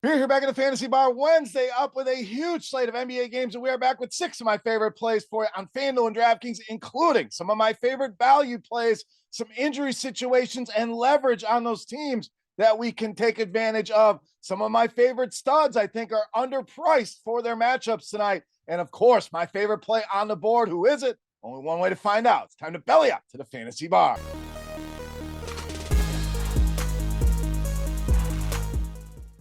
We're here back in the Fantasy Bar Wednesday, up with a huge slate of NBA games, and we are back with 6 of my favorite plays for you on FanDuel and DraftKings, including some of my favorite value plays, some injury situations, and leverage on those teams that we can take advantage of. Some of my favorite studs I think are underpriced for their matchups tonight. And of course, my favorite play on the board. Who is it? Only one way to find out. It's time to belly up to the Fantasy Bar.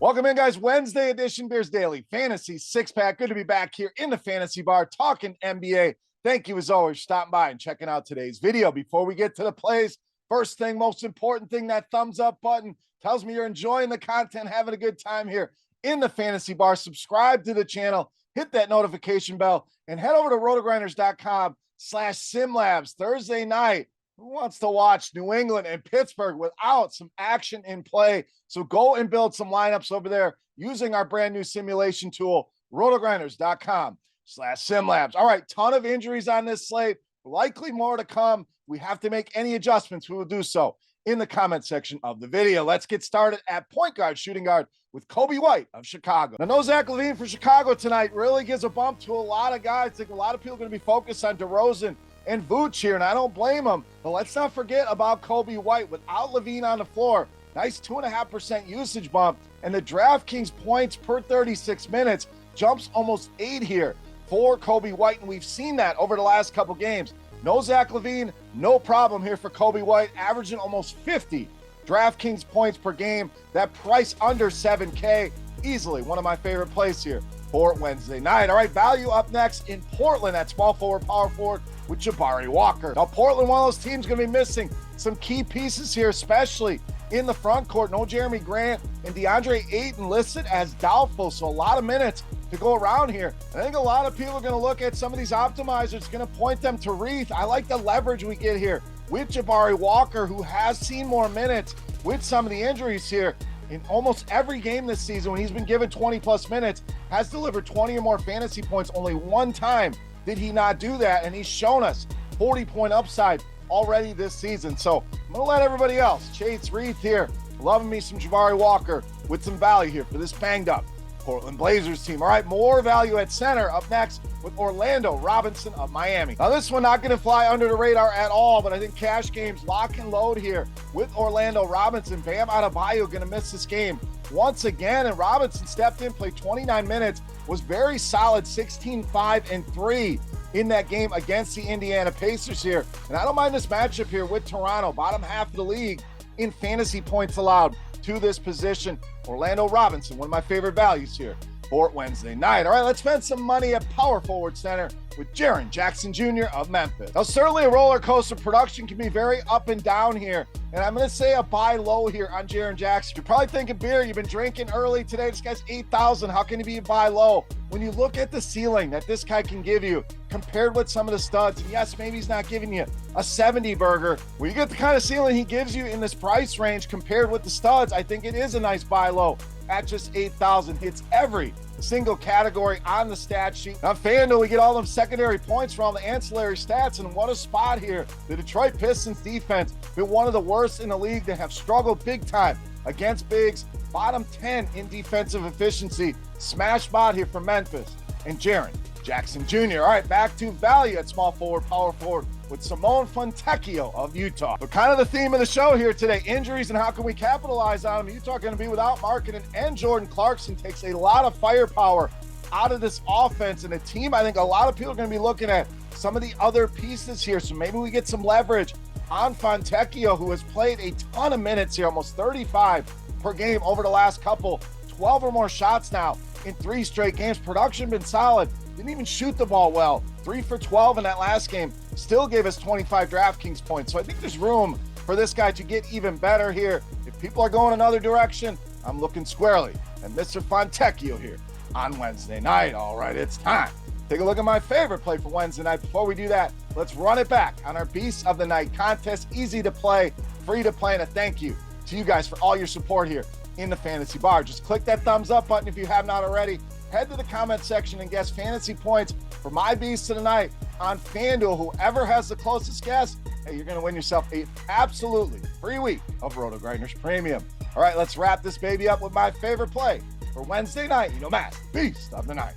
Welcome in, guys. Wednesday edition, Beers Daily Fantasy Six-Pack. Good to be back here in the Fantasy Bar talking NBA. Thank you, as always, for stopping by and checking out today's video. Before we get to the plays, first thing, most important thing, that thumbs up button tells me you're enjoying the content, having a good time here in the Fantasy Bar. Subscribe to the channel, hit that notification bell, and head over to RotoGrinders.com/SimLabs Thursday night. Who wants to watch New England and Pittsburgh without some action in play? So go and build some lineups over there using our brand new simulation tool, RotoGrinders.com/SimLabs. All right, ton of injuries on this slate, likely more to come. We have to make any adjustments. We will do so in the comment section of the video. Let's get started at point guard, shooting guard with Coby White of Chicago. Now, no Zach LaVine for Chicago tonight really gives a bump to a lot of guys. I think a lot of people are going to be focused on DeRozan and Vooch here, and I don't blame him. But let's not forget about Coby White. Without LaVine on the floor, nice 2.5% usage bump, and the DraftKings points per 36 minutes jumps almost 8 here for Coby White, and we've seen that over the last couple games. No Zach LaVine, no problem here for Coby White, averaging almost 50 DraftKings points per game. That price under 7K, easily one of my favorite plays here for Wednesday night. All right, value up next in Portland at small forward, power forward with Jabari Walker. Now, Portland, one of those teams going to be missing some key pieces here, especially in the front court. No Jeremy Grant and DeAndre Ayton listed as doubtful, so a lot of minutes to go around here. I think a lot of people are going to look at some of these optimizers, going to point them to Reith. I like the leverage we get here with Jabari Walker, who has seen more minutes with some of the injuries here. In almost every game this season, when he's been given 20-plus minutes, has delivered 20 or more fantasy points. Only one time did he not do that, and he's shown us 40-point upside already this season. So I'm going to let everybody else chase Reith here. Loving me some Jabari Walker with some value here for this banged-up Portland Blazers team. All right, more value at center up next with Orlando Robinson of Miami. Now, this one not going to fly under the radar at all, but I think cash games lock and load here with Orlando Robinson. Bam Adebayo going to miss this game once again, and Robinson stepped in, played 29 minutes, was very solid, 16, 5, and 3 in that game against the Indiana Pacers here. And I don't mind this matchup here with Toronto, bottom half of the league in fantasy points allowed to this position. Orlando Robinson, one of my favorite values here for Wednesday night. All right, let's spend some money at power forward center with Jaren Jackson Jr. of Memphis. Now, certainly a roller coaster. Production can be very up and down here, and I'm going to say a buy low here on Jaren Jackson. You're probably thinking, Beer, you've been drinking early today. This guy's 8,000. How can he be a buy low? When you look at the ceiling that this guy can give you compared with some of the studs, and yes, maybe he's not giving you a 70 burger. When you get the kind of ceiling he gives you in this price range compared with the studs, I think it is a nice buy low at just 8,000. Hits every single category on the stat sheet. On FanDuel, we get all them secondary points for all the ancillary stats, and what a spot here. The Detroit Pistons defense been one of the worst in the league. They have struggled big time against bigs. Bottom 10 in defensive efficiency. Smash spot here for Memphis and Jaren Jackson Jr. All right, back to value at small forward, power forward with Simone Fontecchio of Utah. But kind of the theme of the show here today, injuries and how can we capitalize on them. Utah going to be without Markkanen, and Jordan Clarkson takes a lot of firepower out of this offense, and a team I think a lot of people are going to be looking at some of the other pieces here. So maybe we get some leverage on Fontecchio, who has played a ton of minutes here, almost 35 per game over the last couple, 12 or more shots now in 3 straight games. Production been solid. Didn't even shoot the ball well. 3 for 12 in that last game. Still gave us 25 DraftKings points. So I think there's room for this guy to get even better here. If people are going another direction, I'm looking squarely at Mr. Fontecchio here on Wednesday night. All right, it's time. Take a look at my favorite play for Wednesday night. Before we do that, let's run it back on our Beast of the Night contest. Easy to play, free to play, and a thank you to you guys for all your support here in the Fantasy Bar. Just click that thumbs up button if you have not already. Head to the comment section and guess fantasy points for my Beast of the Night on FanDuel. Whoever has the closest guess, hey, you're going to win yourself a absolutely free week of RotoGrinders Premium. All right, let's wrap this baby up with my favorite play for Wednesday night. You know, Matt, beast of the night.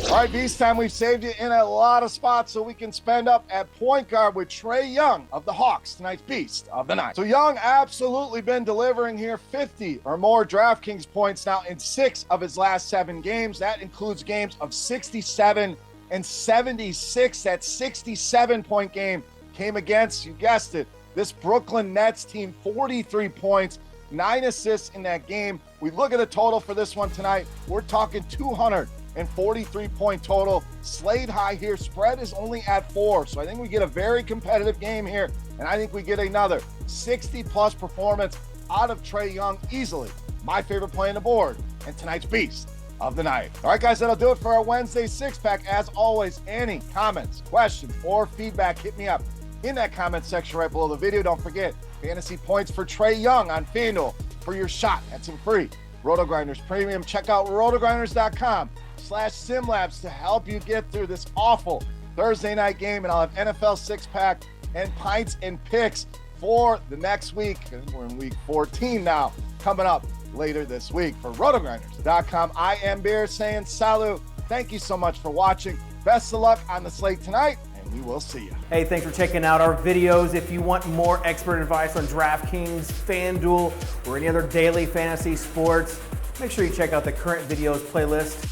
All right, Beast time. We've saved you in a lot of spots so we can spend up at point guard with Trae Young of the Hawks, tonight's Beast of the Night. So Young absolutely been delivering here, 50 or more DraftKings points now in 6 of his last 7 games. That includes games of 67 and 76. That 67-point game came against, you guessed it, this Brooklyn Nets team, 43 points, 9 assists in that game. We look at the total for this one tonight. We're talking 243-point total. Slate high here. Spread is only at 4. So I think we get a very competitive game here. And I think we get another 60-plus performance out of Trae Young easily. My favorite play on the board and tonight's Beast of the Night. All right, guys, that'll do it for our Wednesday six-pack. As always, any comments, questions, or feedback, hit me up in that comment section right below the video. Don't forget, fantasy points for Trae Young on FanDuel for your shot at some free RotoGrinders Premium. Check out RotoGrinders.com/SimLabs to help you get through this awful Thursday night game. And I'll have NFL six-pack and pints and picks for the next week. We're in week 14 now, coming up later this week. For RotoGrinders.com, I am Beer saying salut. Thank you so much for watching. Best of luck on the slate tonight, and we will see you. Hey, thanks for checking out our videos. If you want more expert advice on DraftKings, FanDuel, or any other daily fantasy sports, make sure you check out the current videos playlist.